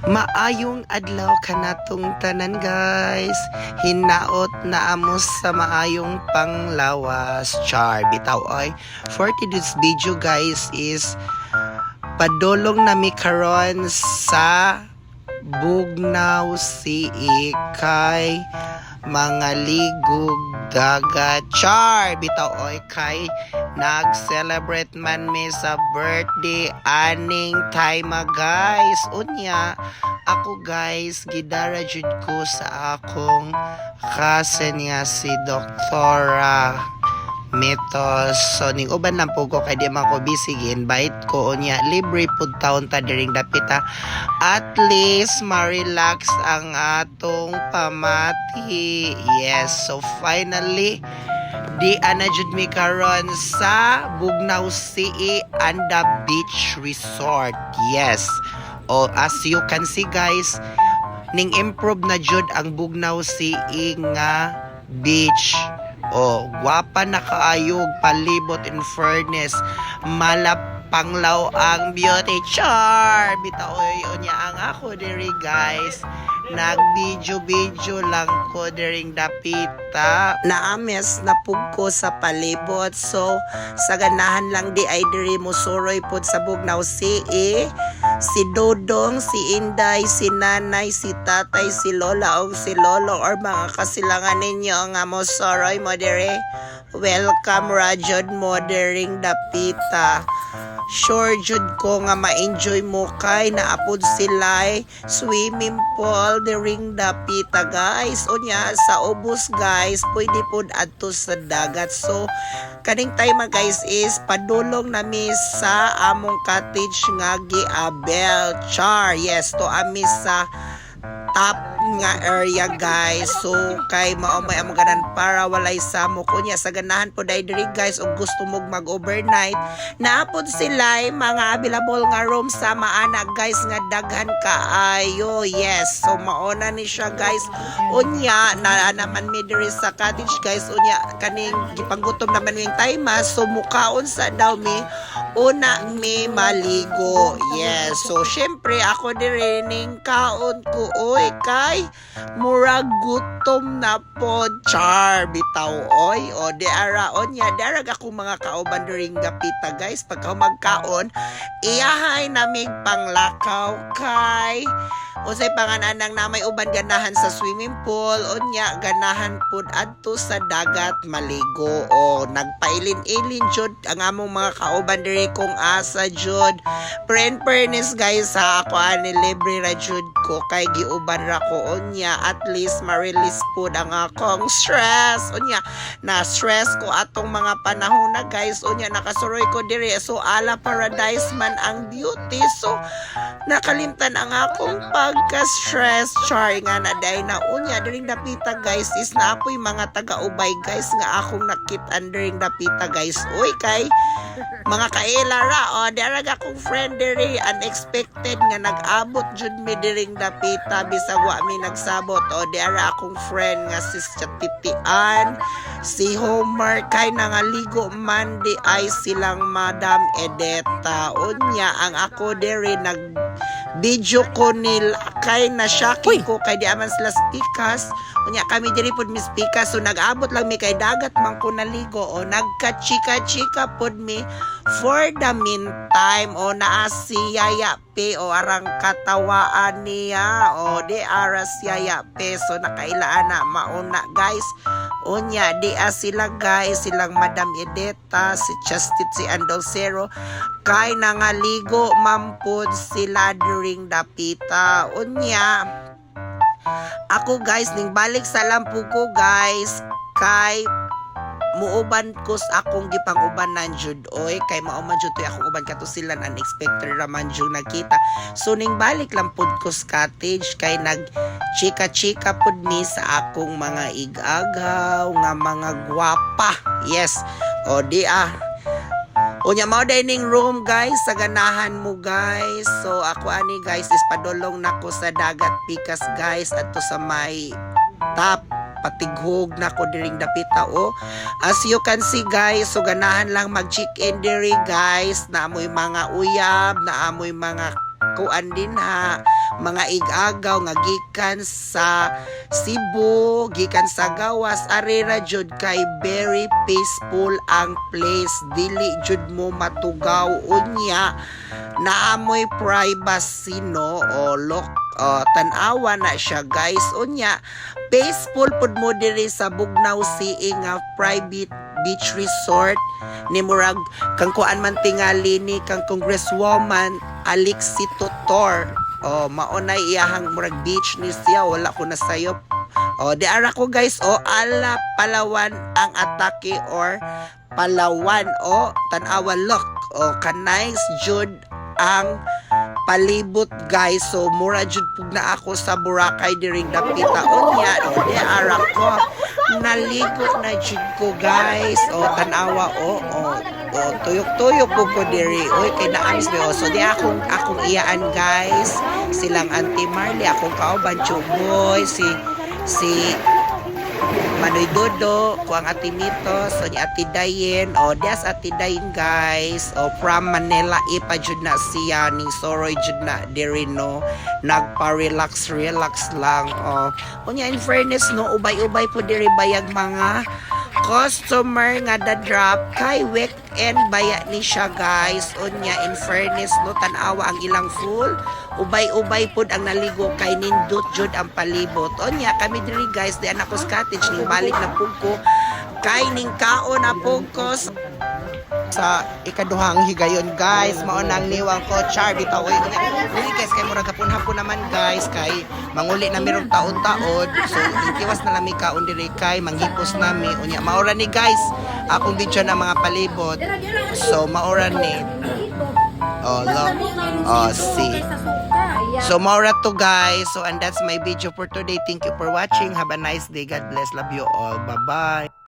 Maayong adlaw kanatong tanan guys. Hinaot na amos sa maayong panglawas. Char bitaw ay. For today's video guys is padulong nami karon sa Bugnaw Sea kay mga ligog dagat. Char bitaw oy kay nag-celebrate man mi sa birthday aning time guys. Unya ako guys gidara jud ko sa akong cousin nga si Doktora Mitos. So ning uban lang po ko kay di man ko busy invite ko unya libre pud taon ta diring dapita. At least ma-relax ang atong pamati. Yes, so finally di ana jud mi karon sa Bugnaw Sea and the Beach Resort. Yes. Oh, as you can see guys, ning improve na jud ang Bugnaw Sea nga beach. Oh, gwapa na kaayog palibot in fairness. Malapanglaw ang beauty. Char bitaw unya ang ako diri guys. Nag-video lang ko diring dapita. Naames na pugko sa palibot. So, sa ganahan lang di ay diri mo suroy pod sa Bugnaw Sea. Si Dodong, si Inday, si Nanay, si Tatay, si Lola o si Lolo or mga kasilangan ninyo nga mo suroy mo diri. Welcome rajod mo diring dapita. Sure jud ko nga ma-enjoy mo kay naapod sila swimming pool diring dapita guys. Unya sa ubos guys pwede pod adto sa dagat. So kaning time guys is padulong nami sa among cottage nga giabel. Char yes to ami sa top nga area guys. So kay mao may amaganan para walay samok unya sa ganahan po diri guys og gusto mog mag-overnight naapod sila mga available nga room sa maana guys nga daghan kaayo. Yes, so mauna ni siya guys. Unya na naman mi diri sa cottage guys unya kaning gipanggutom naman yung time so mukaon sa daw mi una mi maligo. Yes, so syempre ako diri ning kaon ko oy kay murag gutom na pod. Char bitaw oy o di ara onya darag ako mga kauban during gapita guys. Pagka magkaon iyahay namig panglakaw kay usay pangananang na may uban ganahan sa swimming pool unya ganahan pud adto sa dagat maligo. O nagpailin-ilin jud ang among mga kauban diri kung asa jud. Fairness guys ha ako ani libre ra jud ko kay giuban ra ko unya at least ma-release pud ang akong stress. Unya na stress ko atong mga panahon na guys unya nakasuroy ko diri. So ala paradise man ang beauty. So nakalimtan ang akong pagka-stress. Char nga na day na unya during dapita guys is naapoy mga taga-ubay guys nga akong nakit-an during dapita guys. Uy kay mga kailara o darag akong friend diri unexpected nga nag-abot jud mi diring dapita bisag wa mi nagsabot. O dara akong friend nga si Titian, si Homer kay nangaligo man di ay silang Madam Edeta. Unya ang ako diri nag video ko nil kay na shocking ko kay di aman sila spikas. Unya kami diri pud mi spikas so nag-abot lang mi kay dagat man ko naligo o nagka-chika-chika pud mi for the meantime. O naa si Yaya Pe o arang katawaan niya o di aras Yaya Pe. So nakailaan na mauna guys. Unya di sila guys silang Madam Edeta, si Chastit, si Andolcero kay nangaligo mampod sila during dapita. Unya ako guys ning balik sa lampu ko guys kay muuban ko sa akong gipang-ubanan jud oy kay mao man jud akong uban kato sila unexpected raman jud nakita. So ning balik lang pud ko sa cottage kay nag chika-chika pud ni sa akong mga igagaw nga mga gwapa. Yes. O di unya mao dining room guys sa ganahan mo guys. So ako ani guys is padulong nako sa dagat pikas guys adto sa may top patighog na ko diring dapita. O as you can see guys so ganahan lang mag check in diri guys na amoy mga uyab na amoy mga kuan din ha mga igagaw nga gikan sa Cebu, gikan sa gawas, arera jud kay very peaceful ang place, dili jud mo matugaw unya, naamoy privacy no, o look, tanawa na siya guys, unya peaceful pud mo diri sa Bugnaw Sea nga private beach resort ni murag kang kuan man tingali ni kang Congresswoman Alexi Totor. Maunay iyahang murag beach ni siya, wala ko na sayop. Di ara ko guys, ala Palawan ang atake or Palawan, tanawa look, kanay jud ang palibot guys. So mura jud pug na ako sa Boracay diring dapita unya, di ara ko naligo na jud ko guys. Tanawa tuyok-tuyok pug ko diri. Oy kay naamis be. So di akong iyaan guys. Silang Auntie Marley, akong kauban Chuboy, si Manoy Dodo, ko ang Ate Mito, so ni Ate Dayen, des Ate Dayen guys, from Manila, ipa jud na siya, ni Soroy jud na diri no, nagpa-relax lang, Unya in fairness no, ubay-ubay po diri bayag mga customer nga da-drop, kay weekend baya ni siya guys, unya in fairness no, tanawa ang ilang full, ubay-ubay pud ang naligo kay nindot jud ang palibot. Unya kami diri guys, di anak ko cottage ning balik na pug ko kay ning kaon na pug ko sa ikaduhang higayon guys. Mao nang niwang ko char bitaw oy dili guys kay murag hapon naman guys, kay manguli na mirong taon-taon, so intiwas na lami kaon diri kay manghipos nami unya maora ni guys akong video na mga palibot. So maora ni look, see. So maura to guys. So and that's my video for today. Thank you for watching. Have a nice day. God bless. Love you all. Bye bye.